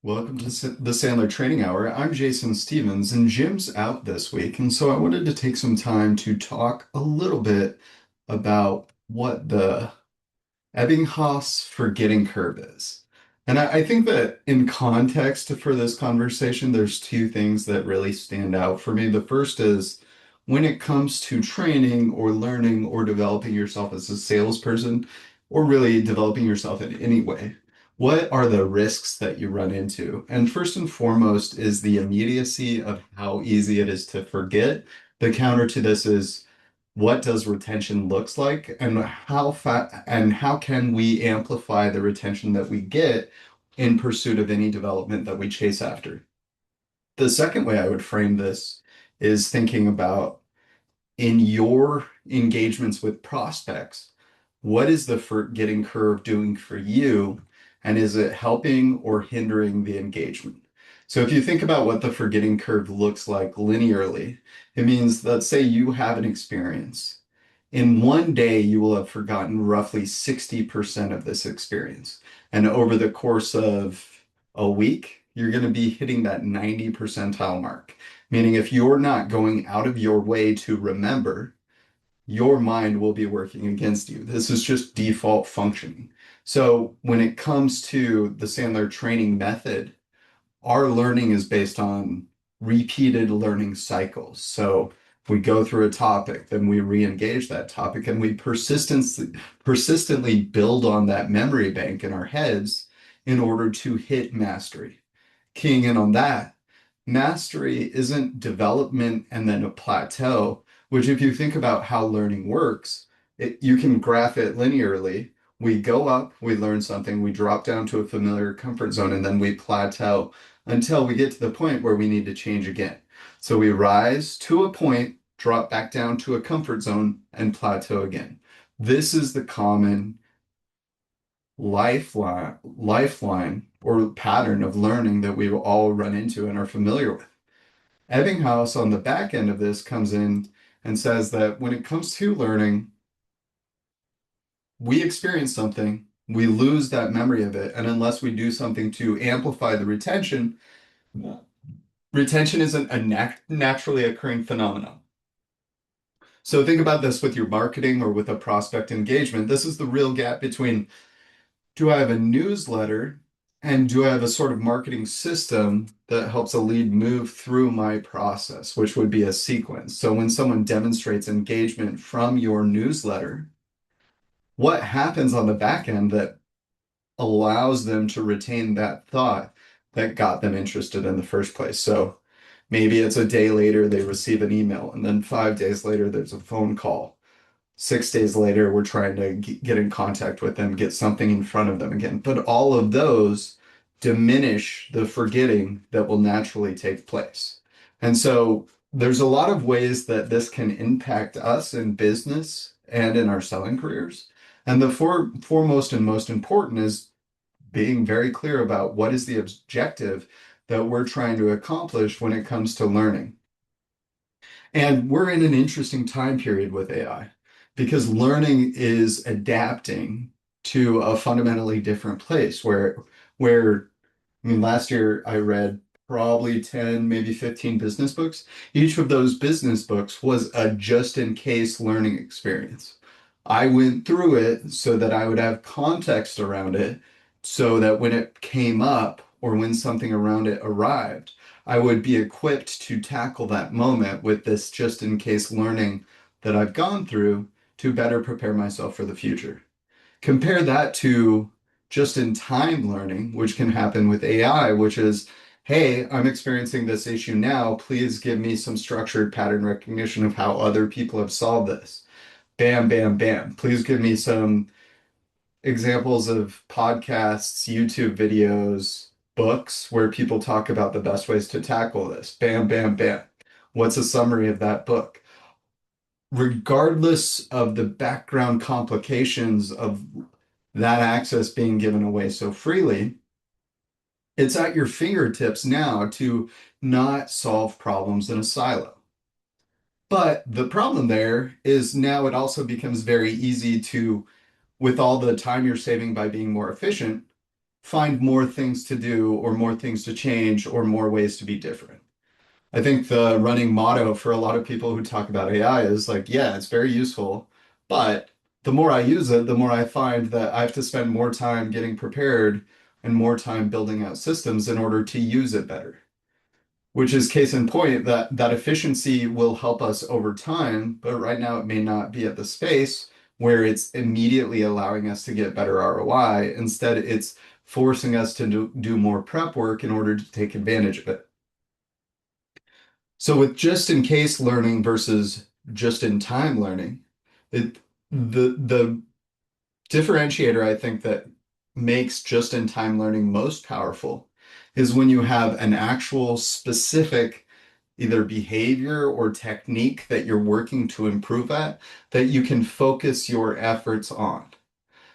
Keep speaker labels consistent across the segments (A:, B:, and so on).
A: Welcome to the Sandler Training Hour. I'm Jason Stevens, and Jim's out this week, and so I wanted to take some time to talk a little bit about what the Ebbinghaus forgetting curve is. And I think that in context for this conversation, there's two things that really stand out for me. The first is when it comes to training or learning or developing yourself as a salesperson, or really developing yourself in any way, what are the risks that you run into? And first and foremost is the immediacy of how easy it is to forget. The counter to this is what does retention looks like and how can we amplify the retention that we get in pursuit of any development that we chase after. The second way I would frame this is thinking about in your engagements with prospects, what is the forgetting curve doing for you? And is it helping or hindering the engagement? So if you think about what the forgetting curve looks like linearly, it means, let's say you have an experience. In one day, you will have forgotten roughly 60% of this experience. And over the course of a week, you're going to be hitting that 90 percentile mark. Meaning, if you're not going out of your way to remember, your mind will be working against you. This is just default functioning. So, when it comes to the Sandler training method, our learning is based on repeated learning cycles. So, we go through a topic, then we re-engage that topic, and we persistently build on that memory bank in our heads in order to hit mastery. Keying in on that, mastery isn't development and then a plateau, which if you think about how learning works, you can graph it linearly. We go up, we learn something, we drop down to a familiar comfort zone, and then we plateau until we get to the point where we need to change again. So we rise to a point, drop back down to a comfort zone, and plateau again. This is the common lifeline or pattern of learning that we all run into and are familiar with. Ebbinghaus on the back end of this comes in and says that when it comes to learning, we experience something, we lose that memory of it, and unless we do something to amplify the retention, retention isn't a naturally occurring phenomenon. So think about this with your marketing or with a prospect engagement. This is the real gap between, do I have a newsletter and do I have a sort of marketing system that helps a lead move through my process, which would be a sequence. So when someone demonstrates engagement from your newsletter, what happens on the back end that allows them to retain that thought that got them interested in the first place? So maybe it's a day later they receive an email, and then 5 days later there's a phone call. 6 days later, we're trying to get in contact with them, get something in front of them again. But all of those diminish the forgetting that will naturally take place. And so there's a lot of ways that this can impact us in business and in our selling careers. And the foremost and most important is being very clear about what is the objective that we're trying to accomplish when it comes to learning. And we're in an interesting time period with AI because learning is adapting to a fundamentally different place where I mean last year I read probably 10, maybe 15 business books. Each of those business books was a just in case learning experience. I went through it so that I would have context around it so that when it came up or when something around it arrived, I would be equipped to tackle that moment with this just in case learning that I've gone through to better prepare myself for the future. Compare that to just in time learning, which can happen with AI, which is, hey, I'm experiencing this issue now. Please give me some structured pattern recognition of how other people have solved this. Bam, bam, bam. Please give me some examples of podcasts, YouTube videos, books where people talk about the best ways to tackle this. Bam, bam, bam. What's a summary of that book? Regardless of the background complications of that access being given away so freely, it's at your fingertips now to not solve problems in a silo. But the problem there is now it also becomes very easy to, with all the time you're saving by being more efficient, find more things to do or more things to change or more ways to be different. I think the running motto for a lot of people who talk about AI is like, yeah, it's very useful, but the more I use it, the more I find that I have to spend more time getting prepared and more time building out systems in order to use it better. Which is case in point that that efficiency will help us over time, but right now it may not be at the space where it's immediately allowing us to get better ROI. Instead, it's forcing us to do more prep work in order to take advantage of it. So with just in case learning versus just in time learning, it the differentiator I think that makes just in time learning most powerful is when you have an actual specific either behavior or technique that you're working to improve at that you can focus your efforts on.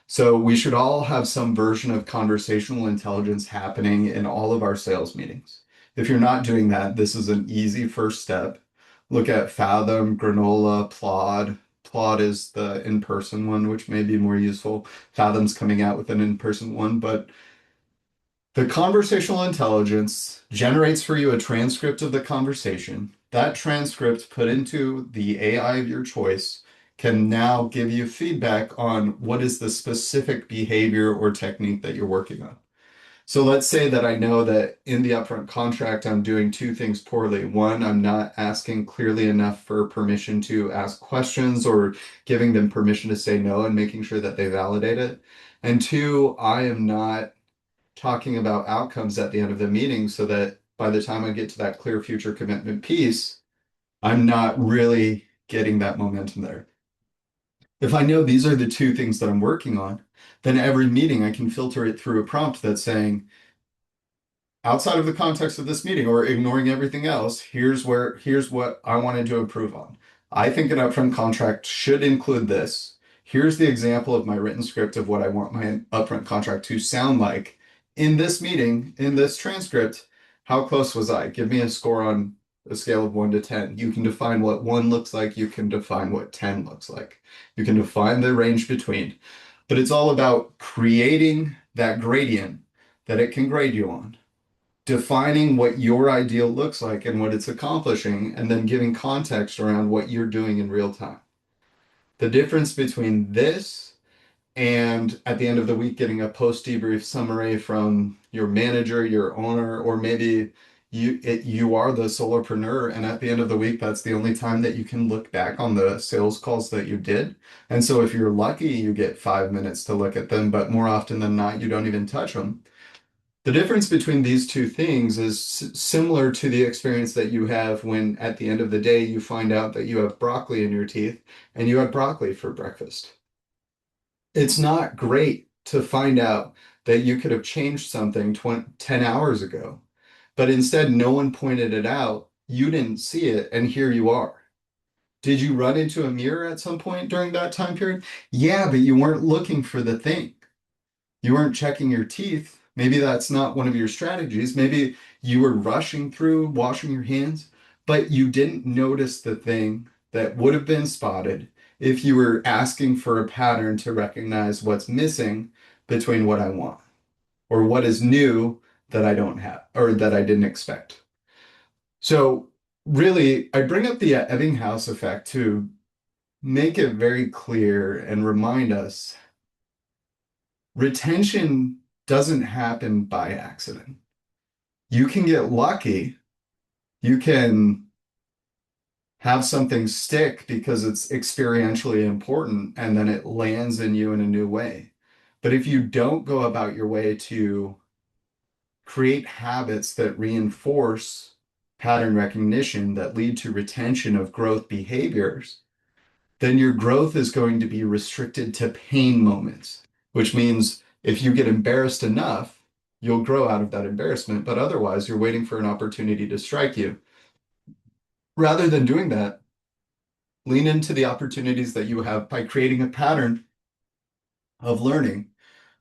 A: So we should all have some version of conversational intelligence happening in all of our sales meetings. If you're not doing that, this is an easy first step. Look at Fathom, Granola, Plod. Plod is the in-person one, which may be more useful. Fathom's coming out with an in-person one, but the conversational intelligence generates for you a transcript of the conversation. That transcript put into the AI of your choice can now give you feedback on what is the specific behavior or technique that you're working on. So let's say that I know that in the upfront contract, I'm doing two things poorly. One, I'm not asking clearly enough for permission to ask questions or giving them permission to say no and making sure that they validate it. And two, I am not talking about outcomes at the end of the meeting so that by the time I get to that clear future commitment piece, I'm not really getting that momentum there. If I know these are the two things that I'm working on, then every meeting I can filter it through a prompt that's saying, outside of the context of this meeting or ignoring everything else, here's what I wanted to improve on. I think an upfront contract should include this. Here's the example of my written script of what I want my upfront contract to sound like in this meeting, in this transcript. How close was I? Give me a score on a scale of 1 to 10. You can define what 1 looks like. You can define what 10 looks like. You can define the range between. But it's all about creating that gradient that it can grade you on, defining what your ideal looks like and what it's accomplishing, and then giving context around what you're doing in real time. The difference between this and at the end of the week getting a post debrief summary from your manager, your owner, or maybe you are the solopreneur, and at the end of the week, that's the only time that you can look back on the sales calls that you did. And so if you're lucky, you get 5 minutes to look at them, but more often than not, you don't even touch them. The difference between these two things is similar to the experience that you have when at the end of the day you find out that you have broccoli in your teeth and you had broccoli for breakfast. It's not great to find out that you could have changed something 10 hours ago, but instead no one pointed it out. You didn't see it, and here you are. Did you run into a mirror at some point during that time period? Yeah, but you weren't looking for the thing. You weren't checking your teeth. Maybe that's not one of your strategies. Maybe you were rushing through washing your hands, but you didn't notice the thing that would have been spotted if you were asking for a pattern to recognize what's missing between what I want or what is new that I don't have or that I didn't expect. So really, I bring up the Ebbinghaus effect to make it very clear and remind us retention doesn't happen by accident. You can get lucky. You can have something stick because it's experientially important and then it lands in you in a new way. But if you don't go about your way to create habits that reinforce pattern recognition that lead to retention of growth behaviors, then your growth is going to be restricted to pain moments, which means if you get embarrassed enough, you'll grow out of that embarrassment. But otherwise, you're waiting for an opportunity to strike you. Rather than doing that, lean into the opportunities that you have by creating a pattern of learning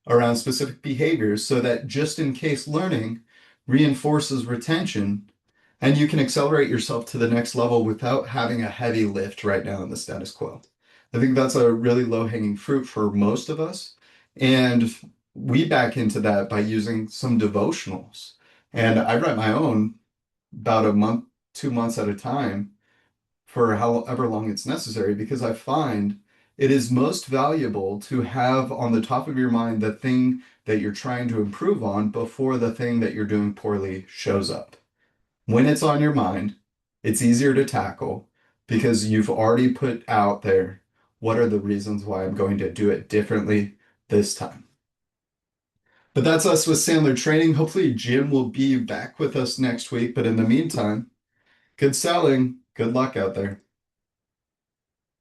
A: around specific behaviors so that just in case learning reinforces retention and you can accelerate yourself to the next level without having a heavy lift right now in the status quo. I think that's a really low-hanging fruit for most of us. And we back into that by using some devotionals. And I write my own about a month, 2 months at a time for however long it's necessary because I find it is most valuable to have on the top of your mind the thing that you're trying to improve on before the thing that you're doing poorly shows up. When it's on your mind, it's easier to tackle because you've already put out there what are the reasons why I'm going to do it differently this time. But that's us with Sandler Training. Hopefully, Jim will be back with us next week. But in the meantime, good selling. Good luck out there.